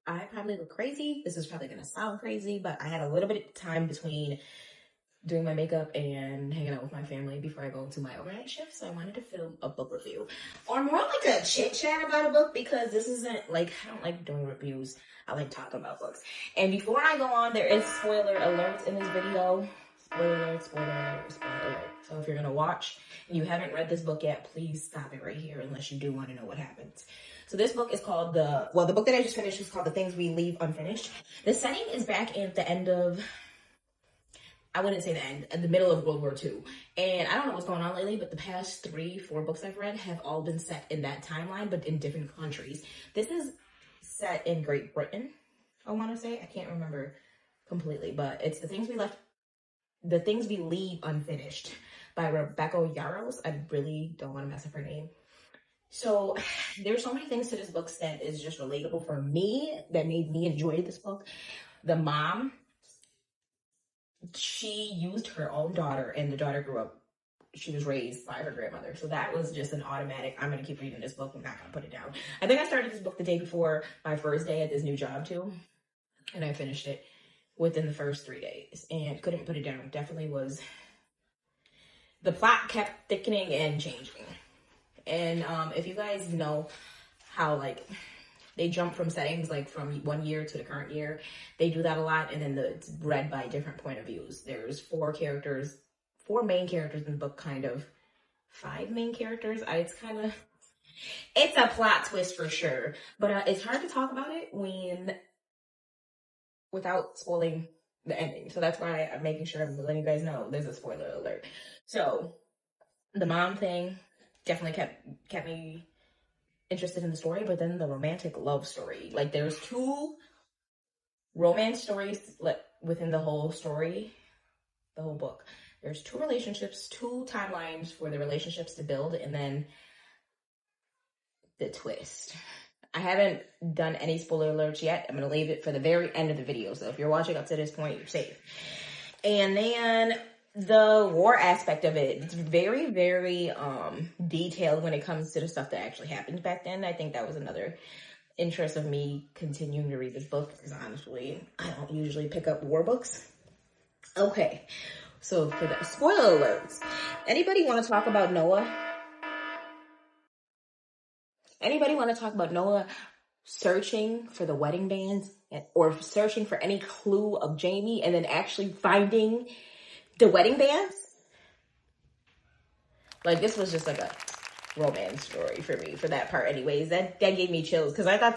I probably look crazy. This is probably gonna sound crazy, but I had a little bit of time between doing my makeup and hanging out with my family before I go to my overnight shift. So I wanted to film a book review, or more like a chit chat about a book, because this isn't like, I don't like doing reviews. I like talking about books. And before I go on, there is spoiler alert in this video. Spoiler alert, spoiler alert, spoiler alert. So if you're gonna watch and you haven't read this book yet, please stop it right here unless you do want to know what happens. So this book is called the book that I just finished is called The Things We Leave Unfinished. The setting is back at the end of, I wouldn't say the end, at the middle of World War II. And I don't know what's going on lately, but the past 3-4 books I've read have all been set in that timeline, but in different countries. This is set in Great Britain, I want to say. I can't remember completely, but it's The Things We Leave Unfinished by Rebecca Yarros. I really don't want to mess up her name. So there's so many things to this book that is just relatable for me, that made me enjoy this book. The mom, she used her own daughter, and the daughter grew up, she was raised by her grandmother. So that was just an automatic, I'm going to keep reading this book. I'm not going to put it down. I think I started this book the day before my first day at this new job too. And I finished it within the first 3 days and couldn't put it down. Definitely was, the plot kept thickening and changing. And if you guys know how like they jump from settings, like from one year to the current year, they do that a lot. And then it's read by different point of views. There's 4 main characters in the book, kind of 5 main characters. It's a plot twist for sure, but it's hard to talk about it without spoiling the ending. So that's why I'm making sure I'm letting you guys know there's a spoiler alert. So the mom thing definitely kept me interested in the story, but then the romantic love story, like there's 2 romance stories within the whole story, the whole book. There's 2 relationships, 2 timelines for the relationships to build, and then the twist. I haven't done any spoiler alerts yet. I'm going to leave it for the very end of the video. So if you're watching up to this point, you're safe. And then the war aspect of it, it's very, very detailed when it comes to the stuff that actually happened back then. I think that was another interest of me continuing to read this book, because honestly, I don't usually pick up war books. Okay, so for the spoiler alerts, anybody want to talk about Noah? Anybody want to talk about Noah searching for the wedding bands, or searching for any clue of Jamie and then actually finding the wedding bands? Like, this was just like a romance story for me for that part anyways. That gave me chills, because I thought